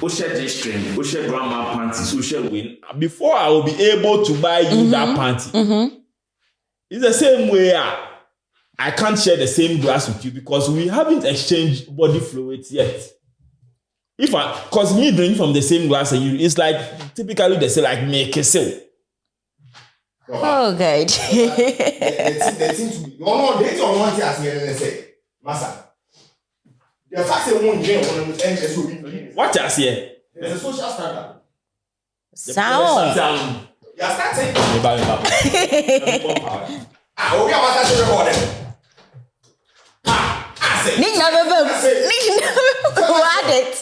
Usher G-string, Usher grandma panties, Usher win. Before I will be able to buy you that panty. It's the same way. I can't share the same glass with you because we haven't exchanged body fluids yet. Because me drinking from the same glass and you, it's like typically they say like make a sale. Oh, good. They seem to be. No, they don't want to ask me and say, Massa. The fact that one drink one of the Exes will be. What you say? There's a social standard. Sound. You are starting. Okay, I want to record it. Nick never had it.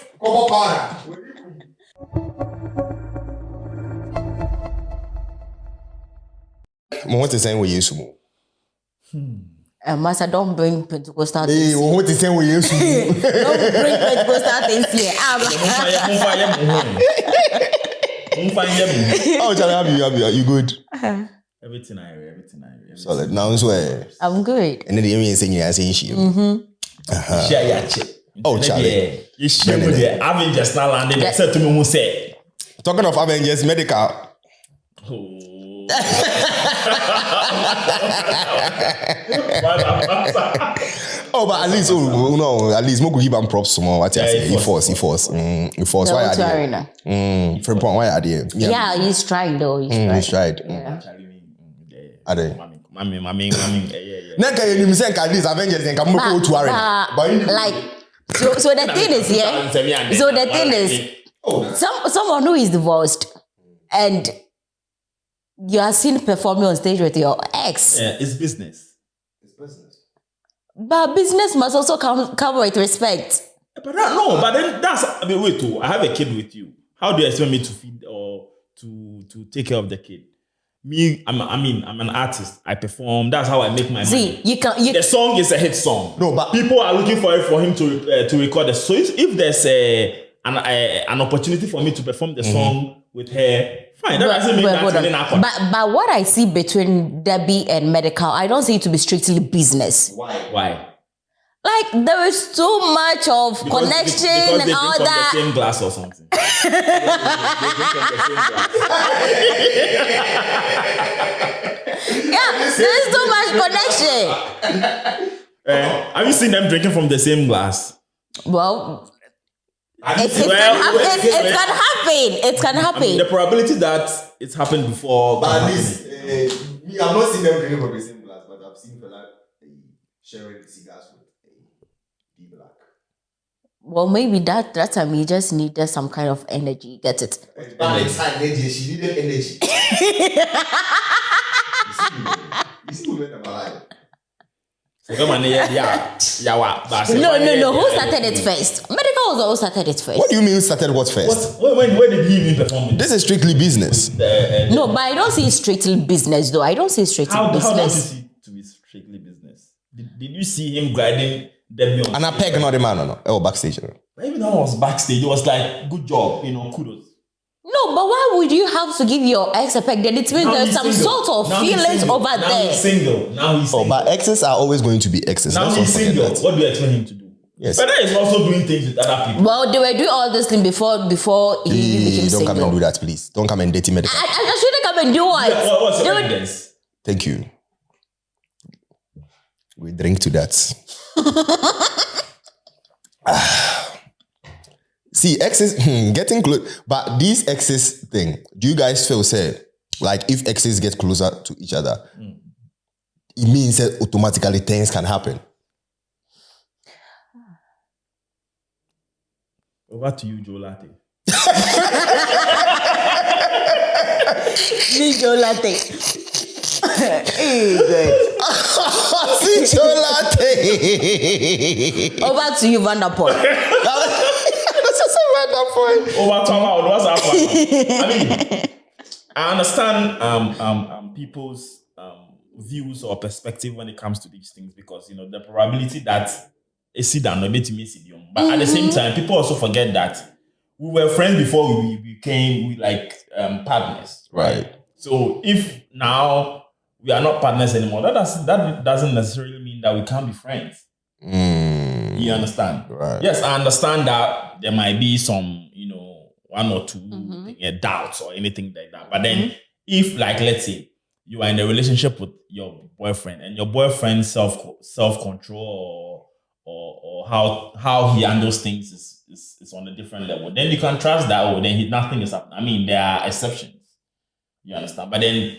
What is saying we use more? Master, don't bring Pentecostal things. Hey, what is saying we use more? Don't bring Pentecostal things here. Oh, Charlie, you good? Everything I hear. Solid. Now, swear. I'm good. And then the Indian saying, I say, she. Oh, Charlie. You share with the Avengers now landing. They said to me, who say? Talking of Avengers, Medikal. Oh, but at least, at least, more give them props more. What you say? He force. Why are they? From point, why are they? Yeah, he's trying though. He's tried. Yeah. Are they? Mommy, yeah. Next time you say these Avengers and come go to Arena. Like, so the thing is, yeah. So the thing is, someone who is divorced and you are seen performing on stage with your ex. Yeah, it's business. But business must also come with respect. But then that's wait too. I have a kid with you. How do you expect me to feed or to take care of the kid? Me, I'm an artist. I perform. That's how I make my money. The song is a hit song. No, but people are looking for him to record it. So if there's an opportunity for me to perform the song with her, fine. That doesn't mean that. But what I see between Debbie and Medikal, I don't see it to be strictly business. Why? Like there is too much of connection and all that. The same glass or something. Yeah, there is too much connection. Have you seen them drinking from the same glass? Well, it can happen. It can happen. I mean, the probability that it's happened before. But at least, me, I've not seen them drinking from the same glass, but I've seen fella sharing cigars with the black. Well, maybe that time he just needed some kind of energy. Get it? Energy. She needed energy. You see, we went alive. No. Who started it first? Medikal was who started it first. What do you mean started what first? When did he even perform it? This is strictly business. No, but I don't see it strictly business though. I don't see it strictly business. How does you see it to be strictly business? Did you see him guiding them? And I peg not the man or no? Oh, backstage. Even though I was backstage, it was like, good job, kudos. No, but why would you have to give your ex a peg? Then it means there's some sort of feelings over there. Now he's single. Oh, but exes are always going to be exes. Now he's single. What do you expect him to do? Yes. But is also doing things with other people. Well, they were doing all this thing before he became single. Don't come and do that, please. Don't come and date Medikal. I shouldn't come and do what? Yeah, what's your evidence? Thank you. We drink to that. See, exes, getting close. But these exes thing, do you guys feel say, like if exes get closer to each other, it means that automatically things can happen? Over to you, Joe Latte. Me, Joe Latte. Good. See, Joe Latte. Over to you, Vanderpool. Over to what's happening? I mean, I understand people's views or perspective when it comes to these things because the probability that a sedan or bit medium. But at the same time, people also forget that we were friends before we became partners, right? So if now we are not partners anymore, that doesn't necessarily mean that we can't be friends. You understand? Right. Yes, I understand that there might be some, one or two doubts or anything like that. But then if, like, let's say you are in a relationship with your boyfriend and your boyfriend's self-control or how he handles things is on a different level, then you can trust that, nothing is happening. I mean, there are exceptions. You understand? But then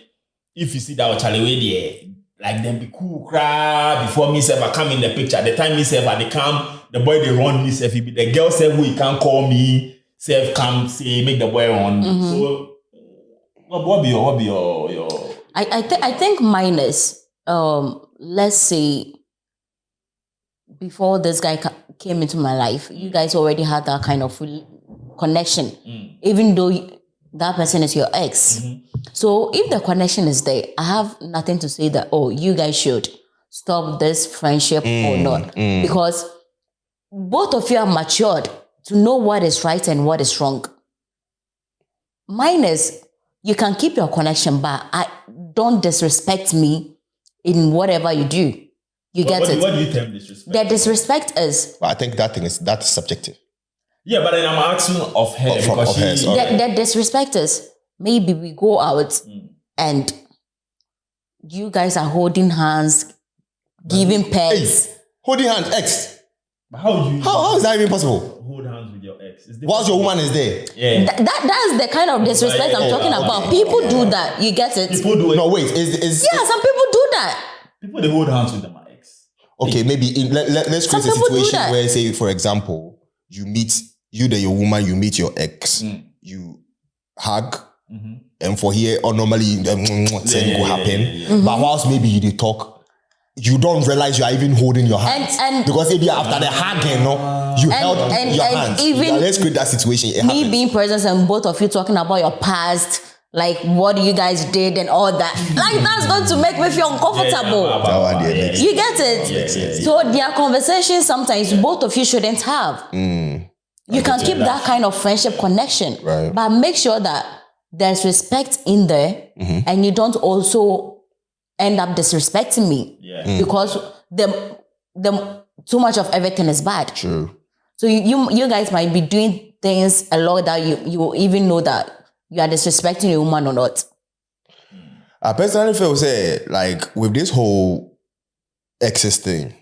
if you see that Charlie way like them be cool cry before me self I come in the picture. The time me self I they come, the boy they run me self, the girl self who he can't call me, self come say make the boy run. So what be your I think mine is let's say before this guy came into my life, you guys already had that kind of connection, even though that person is your ex. So if the connection is there, I have nothing to say that, you guys should stop this friendship or not. Because both of you are matured to know what is right and what is wrong. Mine is, you can keep your connection, but don't disrespect me in whatever you do. You get it? What do you term disrespect? The disrespect is... Well, I think that's subjective. Yeah, but then I'm asking of her because the disrespect is maybe we go out and you guys are holding hands, giving pets. Hey, holding hands, ex. But how is that even possible? Hold hands with your ex. Whilst your woman is there. Yeah. That's the kind of disrespect I'm talking about. People do that. You get it? People do it. No, wait. Some people do that. People they hold hands with my ex. Okay, maybe let's create a situation where, say, for example, your woman, you meet your ex, you hug, and for here, or normally saying will happen. But whilst maybe you talk, you don't realize you are even holding your hands. And because maybe after the hugging, you held your hands. Even let's create that situation. Me being present and both of you talking about your past, like what you guys did and all that. Like that's going to make me feel uncomfortable. You get it? So there are conversations sometimes both of you shouldn't have. You can keep that kind of friendship connection, but make sure that there's respect in there, and you don't also end up disrespecting me because the too much of everything is bad. True. So you guys might be doing things a lot that you even know that you are disrespecting a woman or not. I personally feel like with this whole exes thing,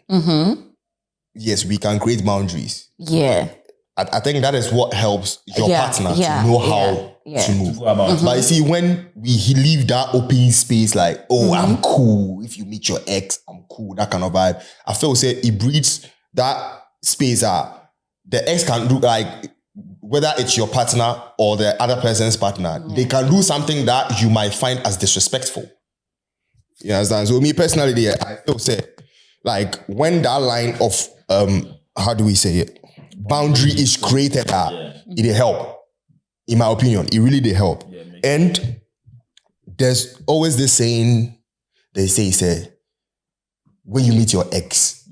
yes, we can create boundaries. Yeah. I think that is what helps your partner to know how to move. But you see, when he leave that open space, like, I'm cool. If you meet your ex, I'm cool. That kind of vibe. I feel it breeds that space. The ex can do, like, whether it's your partner or the other person's partner, they can do something that you might find as disrespectful. You understand? So me personally, I feel like when that line of how do we say it? Boundary is created, it help. In my opinion, it really did help. And there's always this saying, they say, when you meet your ex,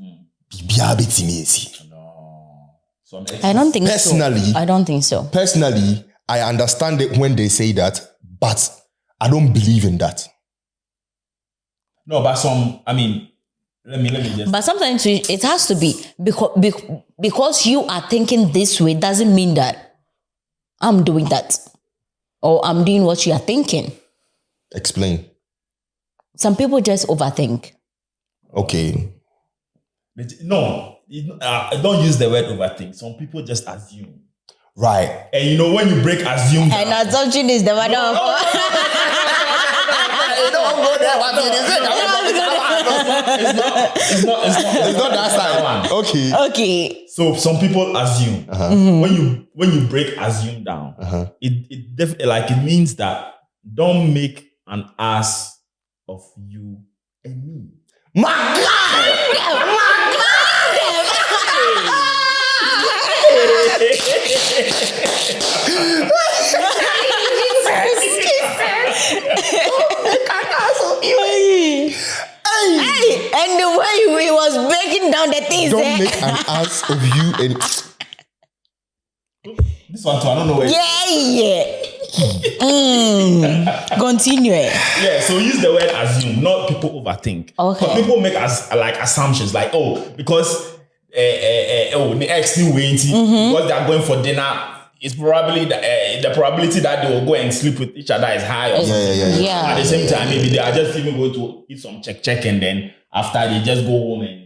I don't think personally, so. I don't think so. Personally, I understand it when they say that, but I don't believe in that. No, but let me just... But sometimes it has to be because you are thinking this way doesn't mean that I'm doing that or I'm doing what you are thinking. Explain. Some people just overthink. Okay. No, don't use the word overthink. Some people just assume. Right. And when you break assume... And assumption is the word of... It's not that side. Okay. So some people assume. When you break assume down, it means that don't make an ass of you and me. My God! Hey, and the way he was breaking down the things. Don't make an ass of you and... This one too, I don't know where. Continue. Yeah, so use the word assume, not people overthink. Okay. But people make assumptions like, because the ex new waiting because they are going for dinner. it's probably the probability that they will go and sleep with each other is high. Or yeah. At the same time, maybe they are just even going to eat some check, and then after they just go home and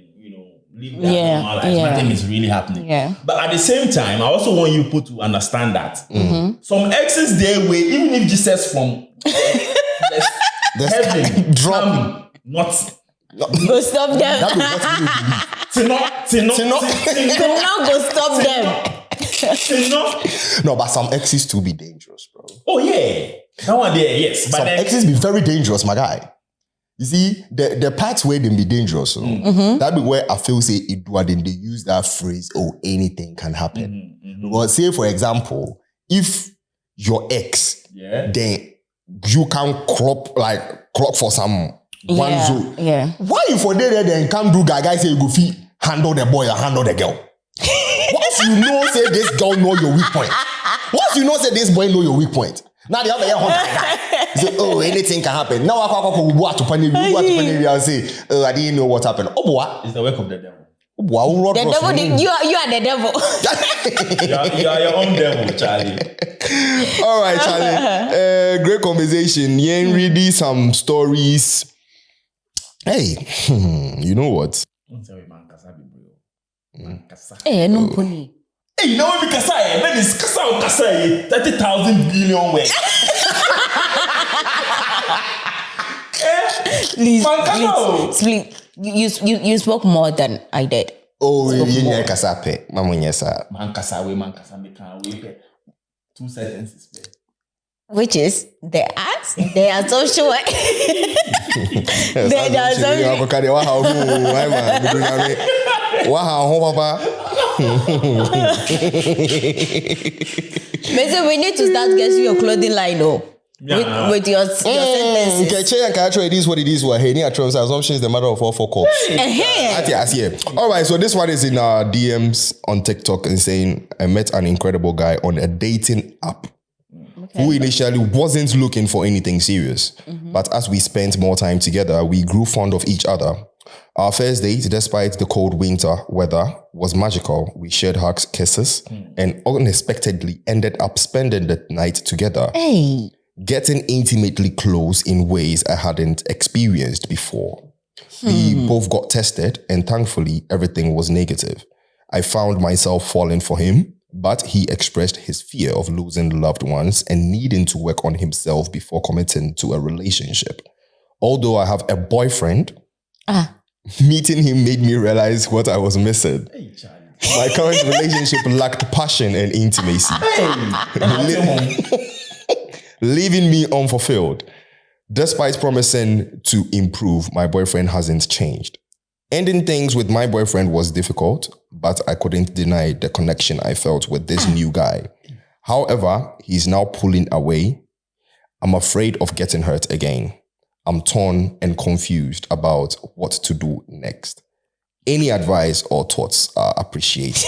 live their normal life. Nothing is really happening. Yeah. But at the same time, I also want you people to understand that some exes their way, even if Jesus from heaven drop not. Go stop them. To not go stop them. No, but some exes too be dangerous, bro. Oh yeah, that one there, yes. But some exes be very dangerous, my guy. You see, the parts where they be dangerous, so that be where I feel say it do, then they use that phrase, oh, anything can happen. Because say, for example, if your ex, then you can crop for some one zone. Yeah. Why you for there then come do guy say you go fee handle the boy or handle the girl? Once you know say this girl know your weak point. Once you know say this boy know your weak point. Now the other guy say, oh, anything can happen. Now I go to Panini and say, oh, I didn't know what happened. Oh, boy. It's the work of the devil. Wow, the devil, you are the devil. you are your own devil, Charlie. All right, Charlie. Great conversation. Yeah, reading some stories. Hey, you know what? Hey, no pony. Hey, now we kasa eh, man is kasa eh, 30,000 billion way. Please, you spoke more than I did. Oh, you kasa pe, mama nyesa. Man kasa me can we 2 sentences pe. Which is they are so short. They are so Maybe we need to start getting your clothing line, with your sentences. It is what it is. Assumption is the matter of all for cops. All right, so this one is in our DMs on TikTok and saying, I met an incredible guy on a dating app. Okay. Who initially wasn't looking for anything serious. But as we spent more time together, we grew fond of each other. Our first date, despite the cold winter weather, was magical. We shared hugs, kisses, and unexpectedly ended up spending the night together. Hey. Getting intimately close in ways I hadn't experienced before. We both got tested, and thankfully, everything was negative. I found myself falling for him, but he expressed his fear of losing loved ones and needing to work on himself before committing to a relationship. Although I have a boyfriend, meeting him made me realize what I was missing. Hey, Charlie. My current relationship lacked passion and intimacy, leaving me unfulfilled. Despite promising to improve, my boyfriend hasn't changed. Ending things with my boyfriend was difficult, but I couldn't deny the connection I felt with this new guy. However, he's now pulling away. I'm afraid of getting hurt again. I'm torn and confused about what to do next. Any advice or thoughts are appreciated.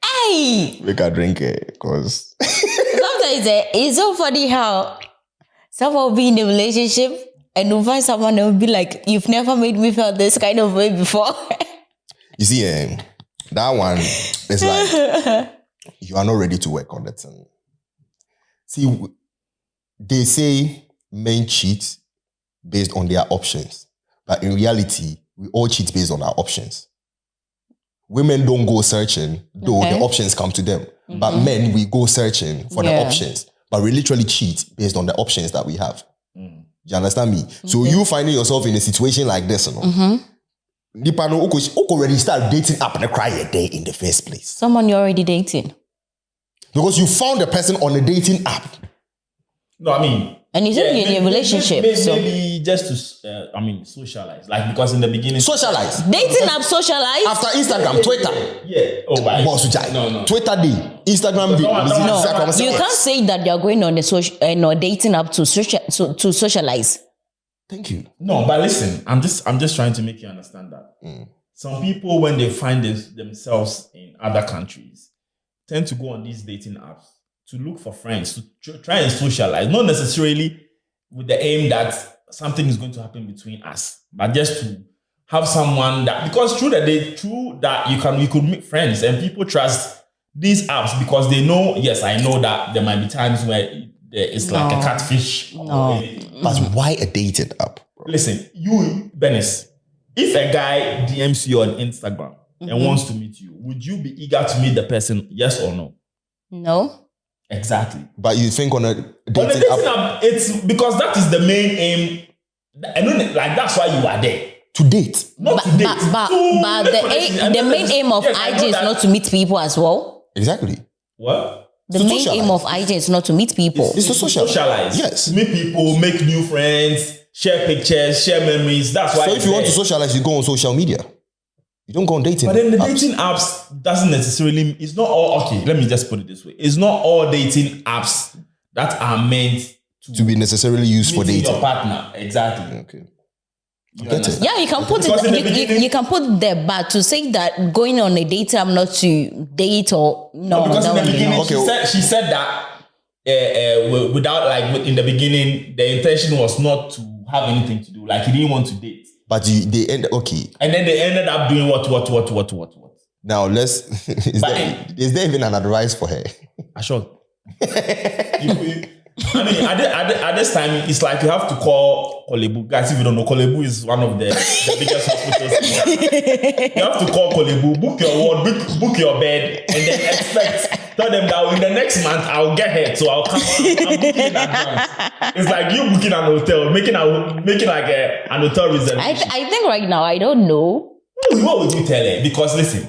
Hey! We can drink it, because sometimes it's so funny how someone will be in a relationship and you'll find someone that will be like, you've never made me feel this kind of way before. You see, that one is like, you are not ready to work on that thing. See, they say men cheat based on their options. But in reality, we all cheat based on our options. Women don't go searching, though the options come to them. But men, we go searching for the options. But we literally cheat based on the options that we have. You understand me? So you finding yourself in a situation like this, you already start dating up and cry a day in the first place. Someone you're already dating. Because you found a person on a dating app. No, I mean... And you said you're in a relationship. Maybe just to, socialize. Like, because in the beginning... Socialize. Dating app socialize? After Instagram, Twitter. Yeah. Oh, bye. No. Twitter day. Instagram day. No. You can't say that you're going on a dating app to socialize. Thank you. No, but listen, I'm just trying to make you understand that. Some people, when they find themselves in other countries, tend to go on these dating apps to look for friends, to try and socialize, not necessarily with the aim that something is going to happen between us, but just to have someone that, because true that you could make friends and people trust these apps because they know, yes, I know that there might be times where it's like a catfish. But why a dating app? Bro? Listen, you, Benis, if a guy DMs you on Instagram and wants to meet you, would you be eager to meet the person? Yes or no? No. Exactly. But you think on a dating app, it's because that is the main aim. I know, like that's why you are there. To date. Not to date. But the main aim of IG is not to meet people as well. Exactly. What? The main aim of IG is not to meet people. It's to socialize. Yes. Meet people, make new friends, share pictures, share memories. That's why. So if you want to socialize, you go on social media. You don't go on dating. But then the dating apps doesn't necessarily, it's not all, okay, let me just put it this way. It's not all dating apps that are meant to be necessarily used for dating. Your partner. Exactly. Okay. Yeah, you can put it. You can put there, but to say that going on a date, I'm not to date or no. Because in the beginning, she said that without in the beginning, the intention was not to have anything to do. Like he didn't want to date. But they ended okay. And then they ended up doing what? Now is there even an advice for her? Sure. I mean, at this time, it's like you have to call Kolebu. Guys, if you don't know, Kolebu is one of the biggest hospitals. You have to call Kolebu, book your ward, book your bed, and then tell them that in the next month, I'll get here, so I'll come. I'm booking in advance. It's like you booking an hotel, making like an hotel reservation. I think right now, I don't know. What would you tell her? Because listen,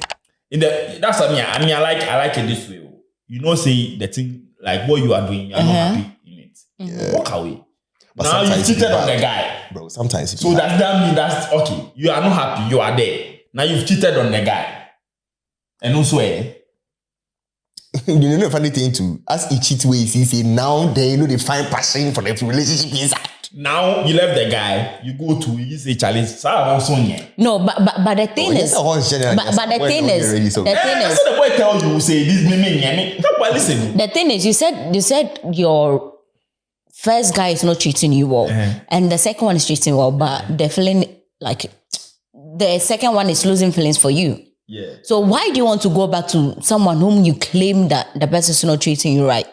that's what I mean. I like it this way. You know, say the thing, like what you are doing, you're not happy. Yeah. Walk away. But now you cheated on the guy. Bro, sometimes so that means that's okay. You are not happy, you are there. Now you've cheated on the guy. And also you know the funny thing too, as he cheats ways, he say now they they find passion for the relationship inside. Now you left the guy, you go to you say challenge. No, but the thing is, the thing is, the boy tell you say this listen. The thing is, you said your first guy is not treating you well, and the second one is treating well, but the feeling like the second one is losing feelings for you. Yeah. So why do you want to go back to someone whom you claim that the person is not treating you right?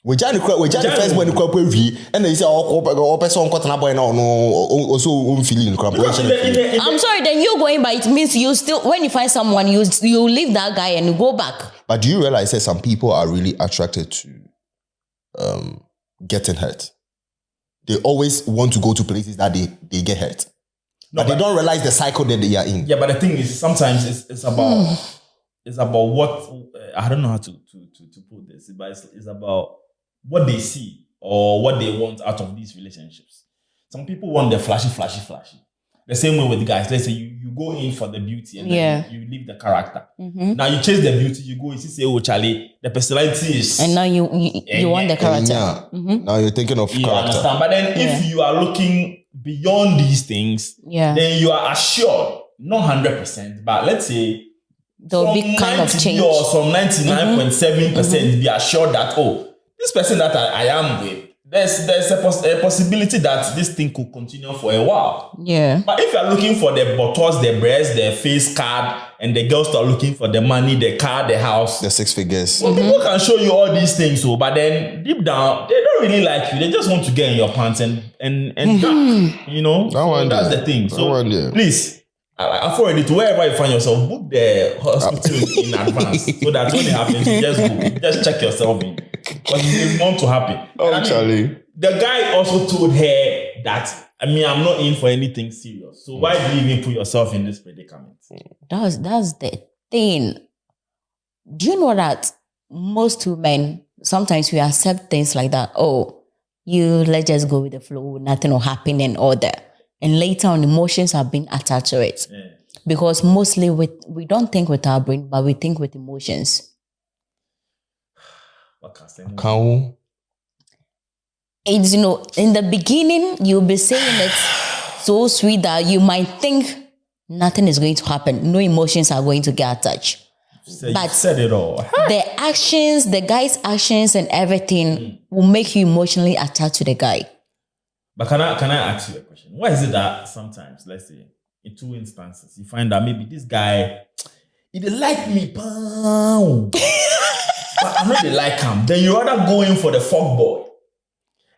We just the first one and they say oh person boy no also feeling. I'm sorry, then you going by it means you still when you find someone you leave that guy and you go back. But do you realize that some people are really attracted to getting hurt? They always want to go to places that they get hurt. No, but they don't realize the cycle that they are in. Yeah, but the thing is sometimes it's about what I don't know how to put this, but it's about what they see or what they want out of these relationships. Some people want the flashy. The same way with guys. Let's say you go in for the beauty and then you leave the character. Mm-hmm. Now you chase the beauty, you go and say, oh Charlie, the personality is... And now you want the character. Mm-hmm. Now you're thinking of character. Understand? But then if you are looking beyond these things, then you are assured, not 100%, but let's say there'll be kind of change. Or some 99.7% be assured that, this person that I am with, there's a possibility that this thing could continue for a while. Yeah. But if you're looking for the buttocks, the breasts, the face card, and the girls start looking for the money, the car, the house, the 6 figures. Well, people can show you all these things, but then deep down, they don't really like you. They just want to get in your pants and you know. That's the thing. So please, I've already to wherever you find yourself, book the hospital in advance so that when it happens, you just go, just check yourself in. Because it's bound to happen. Charlie. The guy also told her that, I'm not in for anything serious. So why do you even put yourself in this predicament? That's the thing. Do you know that most women, sometimes we accept things like that. Let's just go with the flow. Nothing will happen and all that. And later on, emotions have been attached to it. Yeah. Because mostly we don't think with our brain, but we think with emotions. It's, in the beginning, you'll be saying it so sweet that you might think nothing is going to happen. No emotions are going to get attached. But said it all. The actions, the guy's actions and everything will make you emotionally attached to the guy. But can I ask you a question? Why is it that sometimes, let's say, in two instances. You find that maybe this guy, he didn't like me, but I know they like him. Then you rather go in for the fuck boy.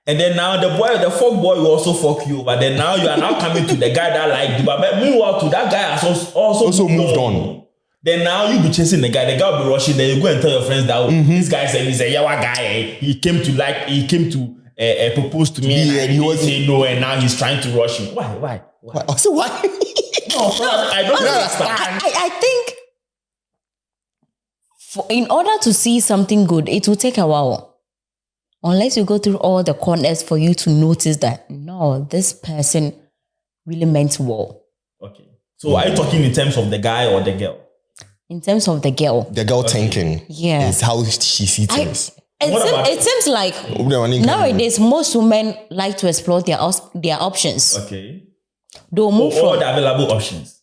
And then now the fuck boy will also fuck you. But then now you are now coming to the guy that liked you. But meanwhile, to that guy has also moved on. Then now you be chasing the guy will be rushing. Then you go and tell your friends that this guy said he's a yawa guy. He came to propose to me and he was saying no, and now he's trying to rush me. Why? So why? No, I don't understand. I think in order to see something good, it will take a while. Unless you go through all the corners for you to notice that, no, this person really meant well. Okay. So are you talking in terms of the guy or the girl? In terms of the girl. The girl thinking. Yeah. Is how she sees things. It seems like nowadays most women like to explore their options. Okay. They'll move from all the available options.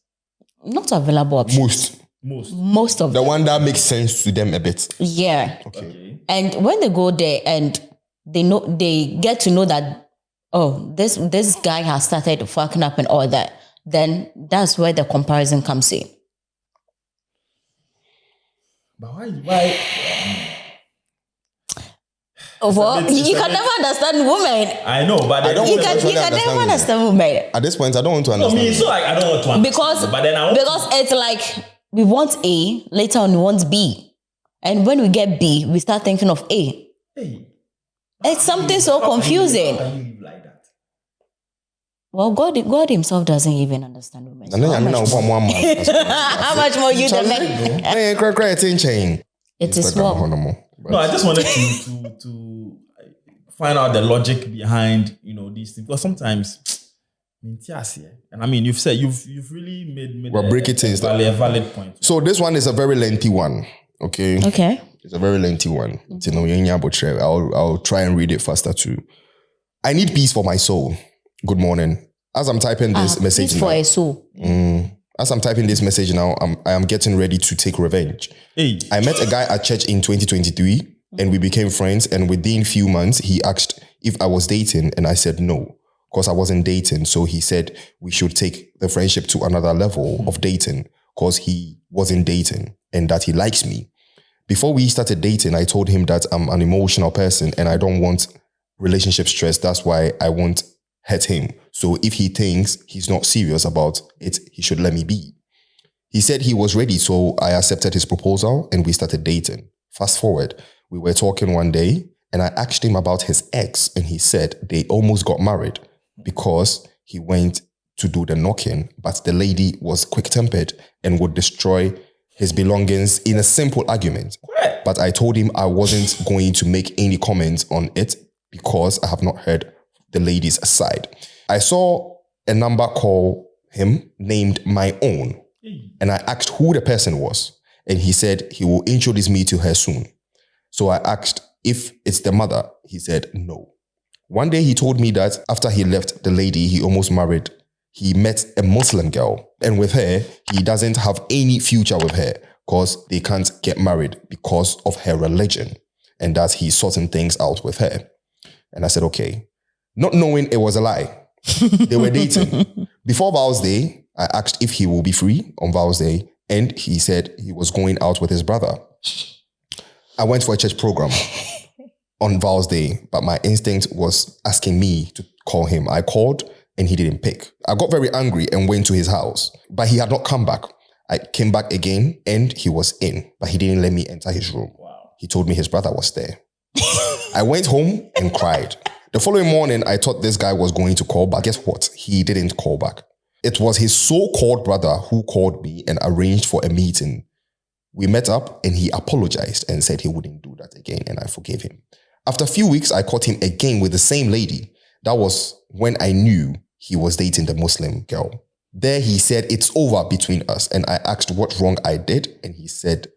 Not available options. Most of them. The one that makes sense to them a bit. Yeah. Okay. And when they go there and they get to know that, oh, this guy has started fucking up and all that, then that's where the comparison comes in. But why? Well, you can never understand women. I know, but you can never understand women. At this point, I don't want to understand. No, so I don't want to understand. Because it's like we want A, later on we want B. And when we get B, we start thinking of A. Hey. It's something so confusing. How can you live like that? Well, God himself doesn't even understand women. So how much more you the men? It is what? No, I just wanted to find out the logic behind, these things. Because sometimes, and I mean, you've really made a valid point. So this one is a very lengthy one. Okay. It's a very lengthy one. I'll try and read it faster too. I need peace for my soul. Good morning. As I'm typing this message peace for a soul. As I'm typing this message now, I am getting ready to take revenge. Hey. I met a guy at church in 2023 and we became friends, and within a few months, he asked if I was dating and I said no, because I wasn't dating. So he said we should take the friendship to another level of dating because he wasn't dating and that he likes me. Before we started dating, I told him that I'm an emotional person and I don't want relationship stress. That's why I won't hurt him. So if he thinks he's not serious about it, he should let me be. He said he was ready, so I accepted his proposal and we started dating. Fast forward, we were talking one day and I asked him about his ex and he said they almost got married because he went to do the knocking, but the lady was quick-tempered and would destroy his belongings in a simple argument. But I told him I wasn't going to make any comments on it because I have not heard the lady's side. I saw a number call him named my own, and I asked who the person was, and he said he will introduce me to her soon. So I asked if it's the mother. He said no. One day he told me that after he left the lady he almost married, he met a Muslim girl, and with her, he doesn't have any future with her because they can't get married because of her religion, and that he's sorting things out with her. And I said, okay. Not knowing it was a lie. They were dating. Before Val's Day, I asked if he will be free on Val's Day, and he said he was going out with his brother. I went for a church program on Val's Day, but my instinct was asking me to call him. I called and he didn't pick. I got very angry and went to his house, but he had not come back. I came back again and he was in, but he didn't let me enter his room. Wow. He told me his brother was there. I went home and cried. The following morning, I thought this guy was going to call, but guess what? He didn't call back. It was his so-called brother who called me and arranged for a meeting. We met up and he apologized and said he wouldn't do that again, and I forgave him. After a few weeks, I caught him again with the same lady. That was when I knew he was dating the Muslim girl. There he said it's over between us, and I asked what wrong I did, and he said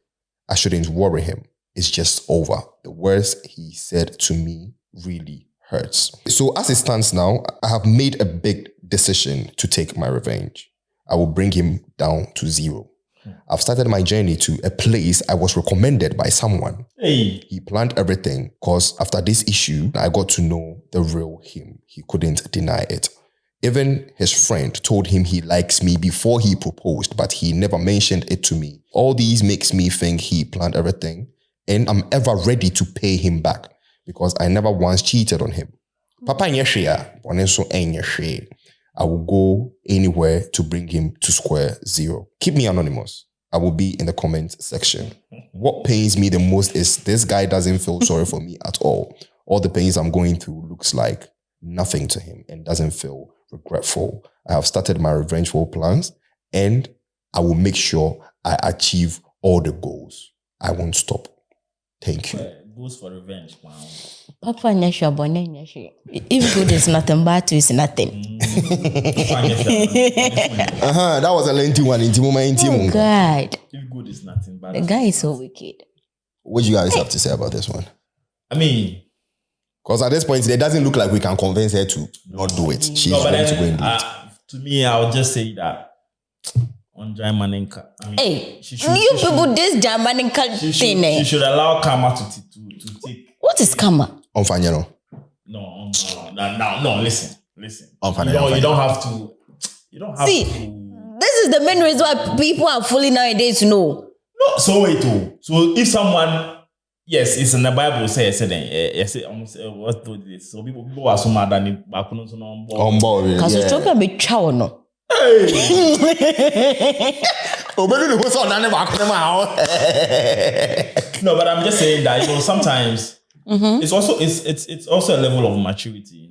I shouldn't worry him. It's just over. The words he said to me really hurts. So as it stands now, I have made a big decision to take my revenge. I will bring him down to zero. I've started my journey to a place I was recommended by someone. Hey. He planned everything because after this issue, I got to know the real him. He couldn't deny it. Even his friend told him he likes me before he proposed, but he never mentioned it to me. All these makes me think he planned everything, and I'm ever ready to pay him back because I never once cheated on him. Papa nyeshia, oneso enyeshe. I will go anywhere to bring him to square zero. Keep me anonymous. I will be in the comment section. What pains me the most is this guy doesn't feel sorry for me at all. All the pains I'm going through looks like nothing to him and doesn't feel regretful. I have started my revengeful plans and I will make sure I achieve all the goals. I won't stop. Thank you. Goes for revenge. Wow. Papa Nesha Bonne Nesha. If good is nothing, bad is nothing. That was a lengthy one. Oh God. If good is nothing, bad. The guy is so wicked. What do you guys have to say about this one? I mean, because at this point, it doesn't look like we can convince her to not do it. She's going to go and do it. To me, I would just say that on Jaimaninka. I mean, hey, people, this Jaimaninka thing. She should allow karma to take. What is karma? On Fanyano. No, listen. You don't have to. You don't have See, to. This is the main reason why people are fully nowadays to know. No, so wait, so if someone, yes, it's in the Bible, yes, what do this? So people are so mad than it, but on board. Because you're talking about chow, no. No, but I'm just saying that sometimes it's also a level of maturity.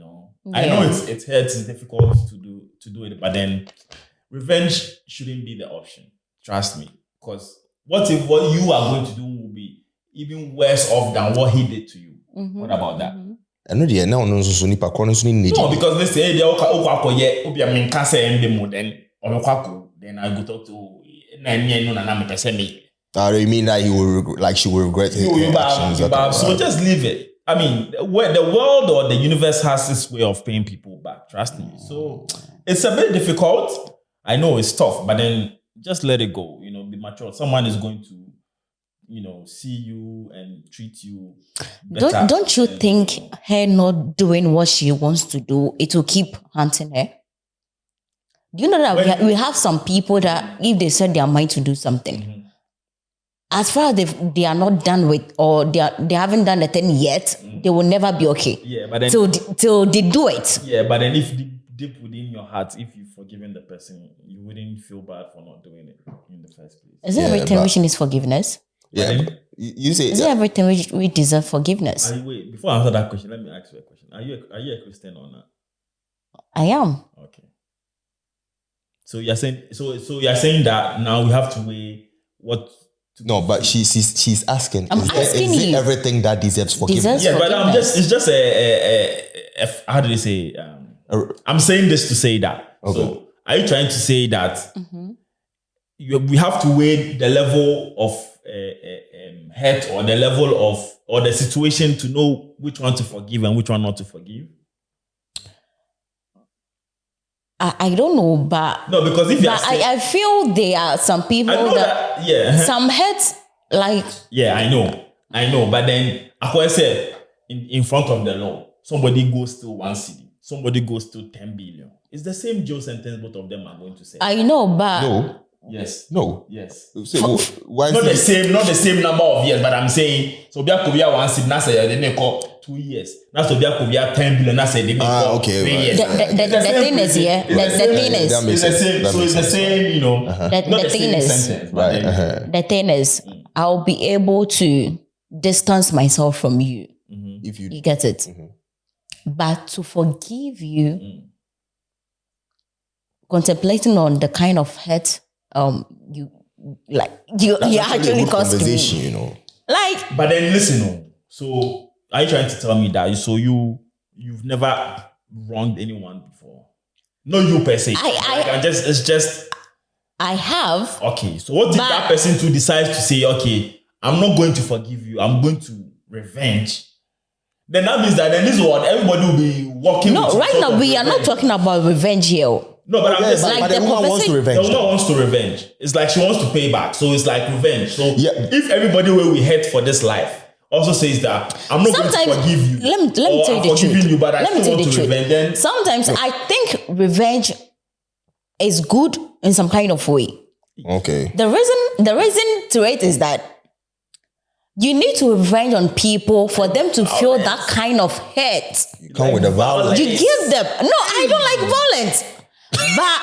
I know it hurts, it's difficult to do it, but then revenge shouldn't be the option. Trust me, because what if what you are going to do will be even worse off than what he did to you? What about that? No, because let's say then I go talk to you mean that she will regret his actions? So just leave it. I mean, the world or the universe has this way of paying people back. Trust me. So it's a bit difficult. I know it's tough, but then just let it go. Be mature. Someone is going to, see you and treat you better. Don't you think her not doing what she wants to do, it will keep haunting her? Do you know that we have some people that if they set their mind to do something, as far as they are not done with or they haven't done the thing yet, they will never be okay. Yeah, but then till they do it. Yeah, but then if deep within your heart, if you've forgiven the person, you wouldn't feel bad for not doing it in the first place. Is it everything which needs forgiveness? Yeah, you say is it everything we deserve forgiveness? Wait, before I answer that question, let me ask you a question. Are you a Christian or not? I am. Okay. So you're saying you're saying that now we have to weigh what. No, but she's asking. Is it everything that deserves forgiveness? Yeah, but it's just a how do they say? I'm saying this to say that. Okay. So are you trying to say that we have to weigh the level of hurt or the level of or the situation to know which one to forgive and which one not to forgive? I don't know, but no, because if I feel there are some people that some hurt like I know, but then I said in front of the law, somebody goes to 1 city, somebody goes to 10 billion. It's the same jail sentence both of them are going to say. I know, but no. Yes. No. Yes. So, not the same number of years, but I'm saying so there could be 1 city, now say they may call 2 years. Now so there could be 10 billion, now say they may call 3 years. The thing is here. The thing is it's the same. So it's the same, the thing is right. The thing is I'll be able to distance myself from you if you get it. But to forgive you, contemplating on the kind of hurt you actually caused me. Like, but then listen, so are you trying to tell me that you've never wronged anyone before? No, you per se. I have. Okay, so what if that person too decides to say, okay, I'm not going to forgive you, I'm going to revenge? Then that means that then this is what everybody will be walking. No, right now we are not talking about revenge here. No, but I'm just like the woman wants to revenge. The woman wants to revenge. It's like she wants to pay back. So it's like revenge. So if everybody will be hurt for this life, also says that I'm not going to forgive you. Let me tell you the truth. You, but I still want to revenge. Then sometimes I think revenge is good in some kind of way. Okay. The reason to it is that you need to revenge on people for them to feel that kind of hurt. You come with the violence. You give them. No, I don't like violence. But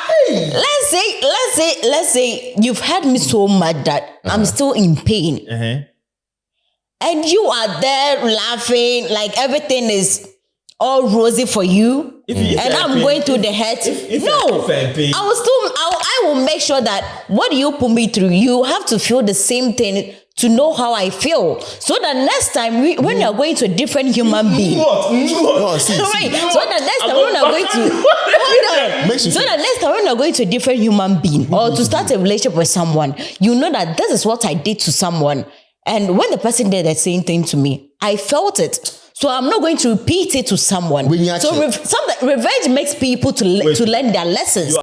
let's say you've hurt me so much that I'm still in pain. And you are there laughing like everything is all rosy for you. And I'm going through the hurt. I will make sure that what you put me through, you have to feel the same thing to know how I feel. So that next time when you're going to a different human being. So that next time when you're going to a different human being or to start a relationship with someone, you know that this is what I did to someone. And when the person did the same thing to me, I felt it. So I'm not going to repeat it to someone. So revenge makes people to learn their lessons.